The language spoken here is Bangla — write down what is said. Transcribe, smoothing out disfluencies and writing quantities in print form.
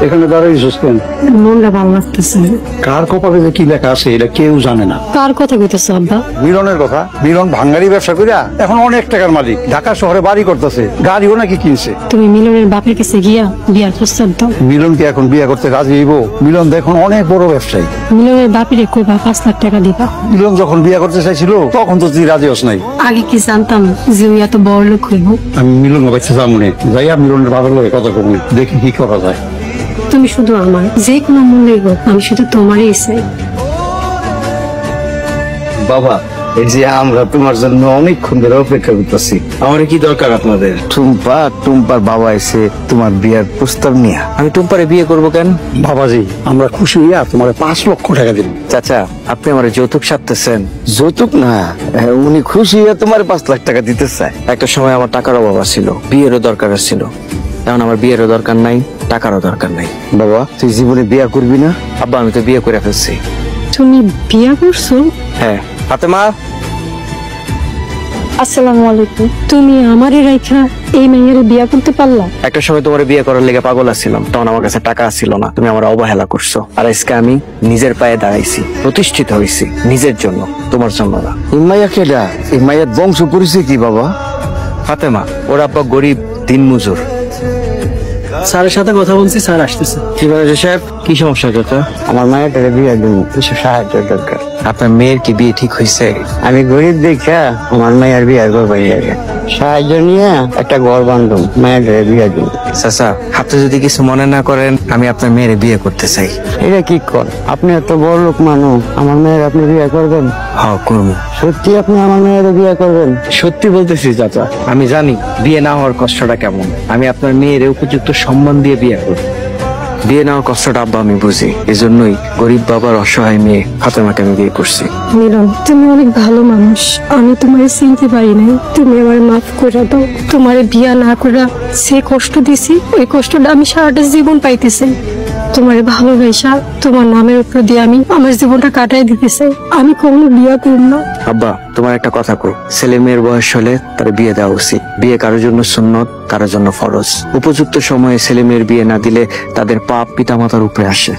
এখানে দাঁড়াইছিস কেন? মনটা ভালো লাগতেছে। কার কপালে যে কি লেখা আছে এটা কেউ জানে না। কার কথা কইতেছ আব্বা? মিলনের কথা। মিলন ভাঙ্গারি ব্যবসা করিয়া এখন অনেক টাকার মালিক, ঢাকা শহরে বাড়ি করতেছে, গাড়িও নাকি কিনছে। তুমি মিলনের বাপের কাছে গিয়া বিয়ার প্রস্তাব দাও। মিলন কি এখন বিয়ে করতে রাজি হইব? মিলন দেখুন অনেক বড় ব্যবসায়ী। মিলনের বাপিরে কইবা 5 লাখ টাকা দিবা। মিলন যখন বিয়ে করতে চাইছিল তখন তো তুই রাজি হস নাই। আগে কি জানতাম যে ওই এত বড় লোক হইব? আমি মিলন বাচ্চা যাবো না, যাইয়া মিলনের বাবার লগে কথা কমই, দেখি কি করা যায়। তুমি শুধু আমার, যে কোনো মূল্যেই হোক আমি শুধু তোমারই চাই। বাবা, এই যে আমরা তোমার জন্য অনেকক্ষণ ধরে অপেক্ষা করতেছি। আমার কি দরকার আপনাদের? টুম্পার বাবা এসে তোমার বিয়ের প্রস্তাব নিয়ে। আমি টুম্পারে বিয়ে করব কেন? বাবাজি, আমরা খুশি হইয়া তোমার 5 লক্ষ টাকা দিব। চাচা, আপনি আমার যৌতুক সাধতেছেন। যৌতুক না, উনি খুশি হয়ে তোমার 5 লাখ টাকা দিতে চায়। একটা সময় আমার টাকার অভাব ছিল, বিয়েরও দরকার ছিল। এখন আমার বিয়েরও দরকার নাই, টাকারও দরকার নাই। বাবা, তুই জীবনে বিয়ে করবি না? আব্বা, আমি তো বিয়ে করে ফেলছি। তুমি বিয়া করছো? হ্যাঁ। ফাতেমা, আসসালামু আলাইকুম। তুমি আমারে রাইখা এই মেয়ের বিয়া করতে পারলা? একটা সময় তোমার বিয়ে করার লেগে পাগল ছিলাম, তখন আমার কাছে টাকা ছিল না, তুমি আমার অবহেলা করছো। আর আজকে আমি নিজের পায়ে দাঁড়াইছি, প্রতিষ্ঠিত হয়েছি নিজের জন্য, তোমার জন্য না। ইমাইয়া কেডা? ইমাইয়ার বংশ পরিচয় কি বাবা? ফাতেমা, ওর আব্বা গরিব দিনমজুর। স্যারের সাথে কথা বলছি, স্যার আসতেছে। কি বলেছে সাহেব? কি সমস্যা চাচা? আমার মায়ের বিয়ে দিন, কিছু সাহায্য দরকার। আপনার মেয়ের কি বিয়ে ঠিক হয়েছে? আমি গরিব দেখা আমার মায়ের বিয়ে করবো, সাহায্য নিয়ে একটা ঘর বান্ধব, মায়ের বিয়ে দিন। চাচা, আপনি যদি কিছু মনে না করেন, আমি আপনার মেয়ের বিয়ে করতে চাই। এটা কি কর? আপনি এত বড় লোক মানুষ, আমার মেয়ের আপনি বিয়ে করবেন? হ্যাঁ, করবো। সত্যি আপনি আমার মেয়ের বিয়ে করবেন? সত্যি বলতেছি চাচা, আমি জানি বিয়ে না হওয়ার কষ্টটা কেমন। আমি আপনার মেয়ের উপযুক্ত সম্মান দিয়ে বিয়ে করব। বিয়ে নেওয়ার কষ্টটা আব্বা আমি বুঝি, এজন্যই গরিব বাবার অসহায় মেয়ে ফাতেমাকে আমি বিয়ে করছি। মিলন, তুমি অনেক ভালো মানুষ, আমি তোমারে চিনতে পারি নাই, তুমি আমার মাফ করে দাও। তোমারে বিয়া না করে সে কষ্ট দিছি, ওই কষ্টটা আমি সারাটা জীবন পাইতেছি। তোমারে ভালোবাসা তোমার নামের উপর দিয়ে আমি আমার জীবনটা কাটাই দিতে চাই। আমি কখনো বিয়া করব না। আব্বা, তোমার একটা কথা কই, ছেলে মেয়ের বয়স হলে তার বিয়ে দেওয়া উচিত। বিয়ে কারোর জন্য সুন্নত, কারোর জন্য ফরজ। উপযুক্ত সময়ে ছেলে মেয়ের বিয়ে না দিলে তাদের পাপ পিতামাতার উপরে আসে।